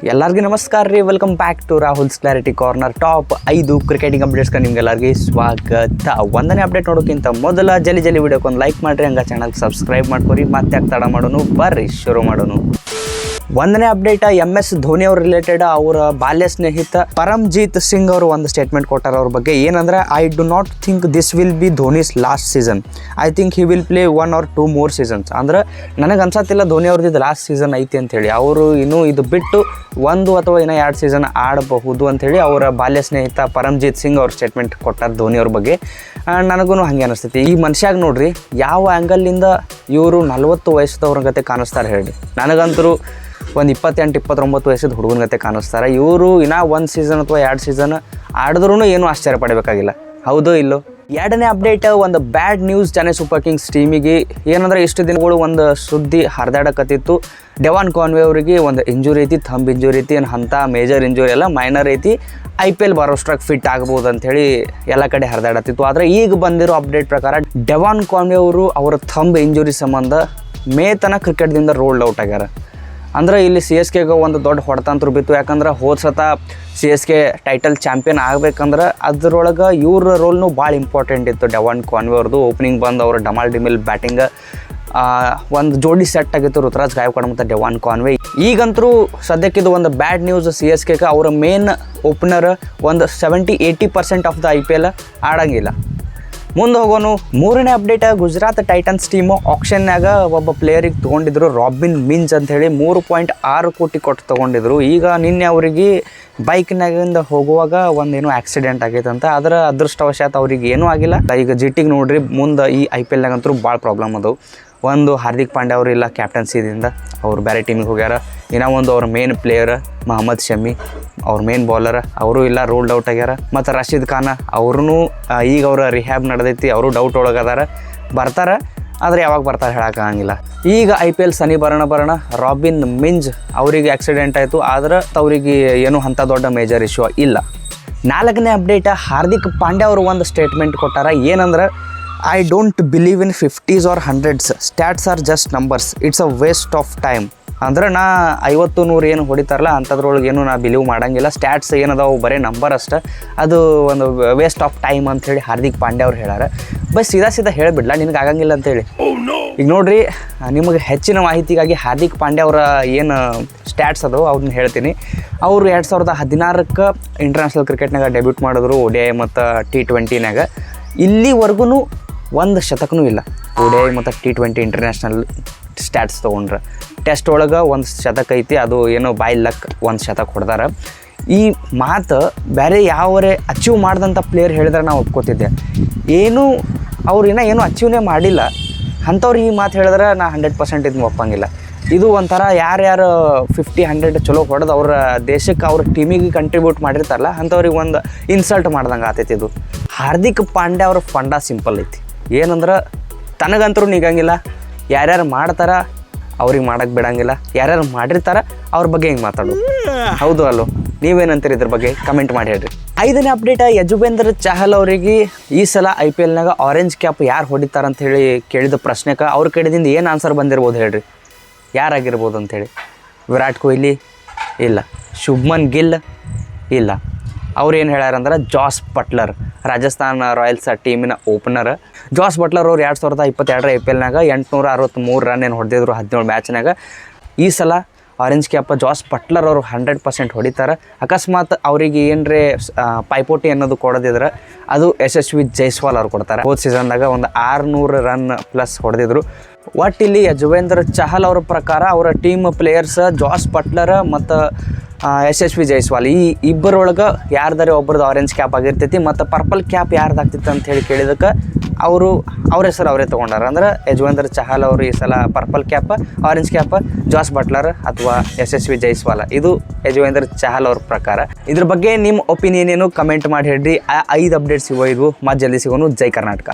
ಎಲ್ಲರಿಗೂ ನಮಸ್ಕಾರ ರೀ. Welcome back to Rahul's clarity corner. Top 5 cricketing ಅಪ್ಡೇಟ್ಸ್ಗೆ ನಿಮ್ಗೆಲ್ಲರಿಗೆ ಸ್ವಾಗತ. ಒಂದನೇ ಅಪ್ಡೇಟ್ ನೋಡೋಕ್ಕಿಂತ ಮೊದಲ ಜಲ್ದಿ ವಿಡಿಯೋಕ್ಕೆ ಲೈಕ್ ಮಾಡಿರಿ, ಹಂಗೆ ಚಾನಲ್ಗೆ ಸಬ್ಸ್ಕ್ರೈಬ್ ಮಾಡ್ಕೊರಿ. ಮತ್ತೆ ತಡ ಮಾಡೋನು, ಬರ್ರಿ ಶುರು ಮಾಡೋನು. ಒಂದನೇ ಅಪ್ಡೇಟ್ MS ಧೋನಿ ಅವ್ರ ರಿಲೇಟೆಡ್ ಅವರ ಬಾಲ್ಯ ಸ್ನೇಹಿತ ಪರಮ್ಜೀತ್ ಸಿಂಗ್ ಅವರು ಒಂದು ಸ್ಟೇಟ್ಮೆಂಟ್ ಕೊಟ್ಟಾರ ಅವ್ರ ಬಗ್ಗೆ. ಏನಂದ್ರೆ, I do not think this will be Dhoni's last season. I think he will play 1 or 2 more seasons. ಅಂದ್ರೆ ನನಗೆ ಅನ್ಸತ್ತಿಲ್ಲ ಧೋನಿ ಅವ್ರದ್ದು ಇದು ಲಾಸ್ಟ್ ಸೀಸನ್ ಐತಿ ಅಂಥೇಳಿ. ಅವರು ಇನ್ನೂ ಇದು ಬಿಟ್ಟು 1 ಅಥವಾ ಇನ್ನೂ 2 ಸೀಸನ್ ಆಡಬಹುದು ಅಂಥೇಳಿ ಅವರ ಬಾಲ್ಯ ಸ್ನೇಹಿತ ಪರಮ್ಜೀತ್ ಸಿಂಗ್ ಅವ್ರ ಸ್ಟೇಟ್ಮೆಂಟ್ ಕೊಟ್ಟಾರ ಧೋನಿ ಅವ್ರ ಬಗ್ಗೆ. ನನಗೂ ಹಾಗೆ ಅನಿಸ್ತೈತಿ. ಈ ಮನುಷ್ಯಾಗ ನೋಡ್ರಿ, ಯಾವ ಆ್ಯಂಗಲ್ಲಿಂದ ಇವರು 40 ವಯಸ್ಸದವ್ರ ಗತೆ ಕಾಣಿಸ್ತಾರೆ ಹೇಳಿ. ನನಗಂತರೂ ಒಂದು 28-29 ವಯಸ್ಸದ ಹುಡುಗನ ಗತೆ ಕಾಣಿಸ್ತಾರೆ. ಇವರು ಇನ್ನೂ 1 ಸೀಸನ್ ಅಥವಾ 2 ಸೀಸನ್ ಆಡಿದ್ರೂ ಏನೂ ಆಶ್ಚರ್ಯ ಪಡಬೇಕಾಗಿಲ್ಲ. ಹೌದೋ ಇಲ್ಲೋ? ಎರಡನೇ ಅಪ್ಡೇಟ್, ಒಂದು bad news Chennai super kings ಟೀಮಿಗೆ. ಏನಂದ್ರೆ, ಇಷ್ಟು ದಿನಗಳು ಒಂದು ಸುದ್ದಿ ಹರಿದಾಡಕತ್ತಿತ್ತು. ಡೆವಾನ್ ಕಾನ್ವೆ ಅವರಿಗೆ ಒಂದು ಇಂಜುರಿ ಐತಿ, ಥಂಬ್ ಇಂಜುರಿ ಐತಿ. ಅಂಥ ಮೇಜರ್ ಇಂಜುರಿ ಎಲ್ಲ ಮೈನರ್ ಐತಿ. IPL ಬರೋಷ್ಟ್ರಾಗ ಫಿಟ್ ಆಗ್ಬೋದು ಅಂಥೇಳಿ ಎಲ್ಲ ಕಡೆ ಹರಿದಾಡತ್ತಿತ್ತು. ಆದರೆ ಈಗ ಬಂದಿರೋ ಅಪ್ಡೇಟ್ ಪ್ರಕಾರ ಡೆವಾನ್ ಕಾನ್ವೆ ಅವರು ಅವರ ಥಂಬ್ ಇಂಜುರಿ ಸಂಬಂಧ ತನಕ ಕ್ರಿಕೆಟ್ದಿಂದ ರೋಲ್ಡ್ ಔಟ್ ಆಗ್ಯಾರ. ಅಂದ್ರೆ ಇಲ್ಲಿ CSKಗೆ ಒಂದು ದೊಡ್ಡ ಹೊಡೆತಂತ್ರ ಬಿತ್ತು. ಯಾಕಂದ್ರೆ ಹೋದ ಸತ CSK ಟೈಟಲ್ ಚಾಂಪಿಯನ್ ಆಗ್ಬೇಕಂದ್ರೆ ಅದ್ರೊಳಗೆ ಇವ್ರ ರೋಲ್ನು ಭಾಳ ಇಂಪಾರ್ಟೆಂಟ್ ಇತ್ತು. ಡೆವಾನ್ ಕಾನ್ವೆ ಅವ್ರದ್ದು ಓಪನಿಂಗ್ ಬಂದು ಅವ್ರ ಡಮಾಲ್ ಡಿಮಿಲ್ ಬ್ಯಾಟಿಂಗ್ ಒಂದು ಜೋಡಿ ಸೆಟ್ ಆಗಿತ್ತು, ಋತುರಾಜ್ ಗಾಯಕ್ವಾಡ್ ಮತ್ತು ಡೆವಾನ್ ಕಾನ್ವೆ. ಈಗಂತರೂ ಸದ್ಯಕ್ಕಿದು ಒಂದು ಬ್ಯಾಡ್ ನ್ಯೂಸ್ CSKಗೆ. ಅವರ ಮೇನ್ ಓಪನರ್ ಒಂದು 70-80% ಆಫ್ ದ IPL ಆಡಂಗಿಲ್ಲ. ಮುಂದೆ ಹೋಗೋನು. ಮೂರನೇ ಅಪ್ಡೇಟ್, ಗುಜರಾತ್ ಟೈಟನ್ಸ್ ಟೀಮು ಆಕ್ಷನ್ನಾಗ ಒಬ್ಬ ಪ್ಲೇಯರಿಗೆ ತೊಗೊಂಡಿದ್ರು, ರಾಬಿನ್ ಮಿಂಜ್ ಅಂಥೇಳಿ 3.6 ಕೋಟಿ ಕೊಟ್ಟು ತೊಗೊಂಡಿದ್ರು. ಈಗ ನಿನ್ನೆ ಅವರಿಗೆ ಬೈಕ್ನಾಗಿಂದ ಹೋಗುವಾಗ ಒಂದೇನೋ ಆಕ್ಸಿಡೆಂಟ್ ಆಗೈತಂತ. ಅದರ ಅದೃಷ್ಟವಶಾತ್ ಅವ್ರಿಗೆ ಏನೂ ಆಗಿಲ್ಲ. ಈಗ ಜಿಟ್ಟಿಗೆ ನೋಡ್ರಿ, ಮುಂದೆ ಈ IPLನಾಗಂತೂ ಭಾಳ ಪ್ರಾಬ್ಲಮ್ ಅದಾವು. ಒಂದು ಹಾರ್ದಿಕ್ ಪಾಂಡ್ಯ ಅವರು ಇಲ್ಲ ಕ್ಯಾಪ್ಟನ್ಸಿದಿಂದ, ಅವ್ರು ಬೇರೆ ಟೀಮಿಗೆ ಹೋಗ್ಯಾರ. ಇನ್ನೂ ಒಂದು ಅವ್ರ ಮೇನ್ ಪ್ಲೇಯರ್ ಮೊಹಮ್ಮದ್ ಶಮಿ, ಅವ್ರ ಮೇನ್ ಬೌಲರ್, ಅವರು ಇಲ್ಲ, ರೋಲ್ಡ್ ಔಟ್ ಆಗ್ಯಾರ. ಮತ್ತು ರಶೀದ್ ಖಾನ ಅವ್ರೂ ಈಗ ಅವರ ರಿಹ್ಯಾಬ್ ನಡೆದೈತಿ, ಅವರು ಡೌಟ್ ಒಳಗದಾರ. ಬರ್ತಾರೆ, ಆದರೆ ಯಾವಾಗ ಬರ್ತಾರೆ ಹೇಳೋಕ್ಕಾಗಂಗಿಲ್ಲ. ಈಗ IPL ಸನಿ ಬರೋಣ ರಾಬಿನ್ ಮಿಂಜ್ ಅವರಿಗೆ ಆಕ್ಸಿಡೆಂಟ್ ಆಯಿತು. ಆದ್ರೆ ಅವರಿಗೆ ಏನೂ ಅಂಥ ದೊಡ್ಡ ಮೇಜರ್ ಇಶ್ಯೂ ಇಲ್ಲ. ನಾಲ್ಕನೇ ಅಪ್ಡೇಟ್, ಹಾರ್ದಿಕ್ ಪಾಂಡ್ಯ ಅವರು ಒಂದು ಸ್ಟೇಟ್ಮೆಂಟ್ ಕೊಟ್ಟಾರ. ಏನಂದ್ರೆ, I don't believe in 50s or 100s. Stats are just numbers. It's a waste of time. ಅಂದ್ರೆ ನಾ 50-100 ಏನು ಹೊಡಿತಾರಲ್ಲ ಅಂಥದ್ರೊಳಗೆ ಏನು ನಾ ಬಿಲೀವ್ ಮಾಡೋಂಗಿಲ್ಲ. ಸ್ಟ್ಯಾಟ್ಸ್ ಏನದಾವು ಬರೀ ನಂಬರ್ ಅಷ್ಟೆ, ಅದು ಒಂದು ವೇಸ್ಟ್ ಆಫ್ ಟೈಮ್ ಅಂಥೇಳಿ ಹಾರ್ದಿಕ್ ಪಾಂಡ್ಯ ಅವ್ರು ಹೇಳ್ಯಾರ. ಸೀದಾ ಹೇಳಿಬಿಡ್ಲ, ನಿನಗೆ ಆಗಂಗಿಲ್ಲ ಅಂತೇಳಿ. ಈಗ ನೋಡಿರಿ, ನಿಮಗೆ ಹೆಚ್ಚಿನ ಮಾಹಿತಿಗಾಗಿ ಹಾರ್ದಿಕ್ ಪಾಂಡ್ಯ ಅವರ ಏನು ಸ್ಟ್ಯಾಟ್ಸ್ ಅದು ಅವ್ರನ್ನ ಹೇಳ್ತೀನಿ. ಅವರು 2016ಕ್ಕೆ ಇಂಟರ್ನ್ಯಾಷನಲ್ ಕ್ರಿಕೆಟ್ನಾಗ ಡೆಬ್ಯೂಟ್ ಮಾಡಿದ್ರು, ODI ಮತ್ತು T20ನಾಗ. ಇಲ್ಲಿವರೆಗೂ ಒಂದು ಶತಕನೂ ಇಲ್ಲ. ODI ಮತ್ತು T20 ಇಂಟರ್ನ್ಯಾಷನಲ್ ಸ್ಟ್ಯಾಟ್ಸ್ ತೊಗೊಂಡ್ರೆ. ಟೆಸ್ಟ್ ಒಳಗೆ ಒಂದು ಶತಕ ಐತಿ, ಅದು ಏನೋ ಬೈ ಲಕ್ ಒಂದು ಶತಕ ಹೊಡೆದಾರ. ಈ ಮಾತು ಬೇರೆ ಯಾವರೇ ಅಚೀವ್ ಮಾಡಿದಂಥ ಪ್ಲೇಯರ್ ಹೇಳಿದ್ರೆ ನಾವು ಒಪ್ಕೋತಿದ್ದೆ. ಅವ್ರು ಏನೂ ಅಚೀವ್ನೇ ಮಾಡಿಲ್ಲ ಅಂಥವ್ರು ಈ ಮಾತು ಹೇಳಿದ್ರೆ ನಾ 100% ಇದನ್ನು ಒಪ್ಪಂಗಿಲ್ಲ. ಇದು ಒಂಥರ ಯಾರ್ಯಾರು 50-100 ಚಲೋ ಹೊಡೆದು ಅವ್ರ ದೇಶಕ್ಕೆ ಅವ್ರ ಟೀಮಿಗೆ ಕಂಟ್ರಿಬ್ಯೂಟ್ ಮಾಡಿರ್ತಾರಲ್ಲ ಅಂಥವ್ರಿಗೆ ಒಂದು ಇನ್ಸಲ್ಟ್ ಮಾಡ್ದಂಗೆ ಆತೈತಿ ಇದು. ಹಾರ್ದಿಕ್ ಪಾಂಡ್ಯ ಅವ್ರ ಫಂಡ ಸಿಂಪಲ್ ಐತಿ. ಏನಂದ್ರೆ, ತನಗಂತರೂ ನಿಗಂಗಿಲ್ಲ. ಯಾರ್ಯಾರು ಮಾಡ್ತಾರ ಅವ್ರಿಗೆ ಮಾಡೋಕ್ಕೆ ಬಿಡಂಗಿಲ್ಲ, ಯಾರ್ಯಾರು ಮಾಡಿರ್ತಾರ ಅವ್ರ ಬಗ್ಗೆ ಹಿಂಗೆ ಮಾತಾಡೋದು. ಹೌದು ಅಲ್ಲೋ? ನೀವೇನಂತೀರಿ ಇದ್ರ ಬಗ್ಗೆ? ಕಮೆಂಟ್ ಮಾಡಿ ಹೇಳ್ರಿ. 5ನೇ ಅಪ್ಡೇಟ್, ಯಜುವೇಂದ್ರ ಚಹಲ್ ಅವರಿಗೆ ಈ ಸಲ IPLನಾಗ ಆರೆಂಜ್ ಕ್ಯಾಪ್ ಯಾರು ಹೊಡಿತಾರಂತ ಹೇಳಿ ಕೇಳಿದ ಪ್ರಶ್ನೆಗೆ ಅವ್ರ ಕಡೆದಿಂದ ಏನು ಆನ್ಸರ್ ಬಂದಿರ್ಬೋದು ಹೇಳ್ರಿ? ಯಾರಾಗಿರ್ಬೋದು ಅಂಥೇಳಿ? ವಿರಾಟ್ ಕೊಹ್ಲಿ ಇಲ್ಲ, ಶುಭ್ಮನ್ ಗಿಲ್ ಇಲ್ಲ. ಅವ್ರು ಏನು ಹೇಳ್ಯಾರಂದ್ರೆ ಜಾಸ್ ಬಟ್ಲರ್, ರಾಜಸ್ಥಾನ್ ರಾಯಲ್ಸ್ ಟೀಮಿನ ಓಪನರ್. ಜಾಸ್ ಬಟ್ಲರ್ ಅವ್ರು 2022 IPLನಾಗ 863 ರನ್ ಏನು ಹೊಡೆದಿದ್ರು 17 ಮ್ಯಾಚ್ನಾಗ. ಈ ಸಲ ಆರೆಂಜ್ ಕ್ಯಾಪ್ ಜಾಸ್ ಬಟ್ಲರ್ ಅವರು 100% ಹೊಡಿತಾರೆ. ಅಕಸ್ಮಾತ್ ಅವರಿಗೆ ಏನರೇ ಪೈಪೋಟಿ ಅನ್ನೋದು ಕೊಡೋದಿದ್ರೆ ಅದು ಯಶಸ್ವಿ ಜೈಸ್ವಾಲ್ ಅವ್ರು ಕೊಡ್ತಾರೆ. ಹೋದ ಸೀಸನ್ದಾಗ ಒಂದು 600 ರನ್ ಪ್ಲಸ್ ಹೊಡೆದಿದ್ರು. ಒಟ್ಟಿಲ್ಲಿ ಯಜುವೇಂದ್ರ ಚಹಲ್ ಅವ್ರ ಪ್ರಕಾರ ಅವರ ಟೀಮ್ ಪ್ಲೇಯರ್ಸ್ ಜಾಸ್ ಬಟ್ಲರ್ ಮತ್ತು ಯಶಸ್ವಿ ಜೈಸ್ವಾಲ್, ಈ ಇಬ್ಬರೊಳಗೆ ಯಾರ್ದಾರೆ ಒಬ್ರದ್ದು ಆರೆಂಜ್ ಕ್ಯಾಪ್ ಆಗಿರ್ತೈತಿ. ಮತ್ತು ಪರ್ಪಲ್ ಕ್ಯಾಪ್ ಯಾರ್ದಾಗ್ತಿತ್ತು ಅಂತ ಹೇಳಿ ಕೇಳಿದಕ್ಕೆ ಅವ್ರ ಹೆಸರು ಅವರೇ ತೊಗೊಂಡಾರ. ಅಂದ್ರೆ ಯಜುವೇಂದ್ರ ಚಹಲ್ ಅವರು ಈ ಸಲ purple cap, orange cap Jos Buttler ಅಥವಾ ಯಶಸ್ವಿ ಜೈಸ್ವಾಲ್. ಇದು ಯಜುವೇಂದ್ರ ಚಹಲ್ ಅವ್ರ ಪ್ರಕಾರ. ಇದ್ರ ಬಗ್ಗೆ ನಿಮ್ಮ ಒಪಿನಿಯನ್ ಏನು ಕಮೆಂಟ್ ಮಾಡಿ ಹೇಳ್ರಿ. 5 ಅಪ್ಡೇಟ್ಸ್ ಇವು. ಮತ್ತೆ ಜಲ್ದಿ ಸಿಗೋನು. ಜೈ ಕರ್ನಾಟಕ.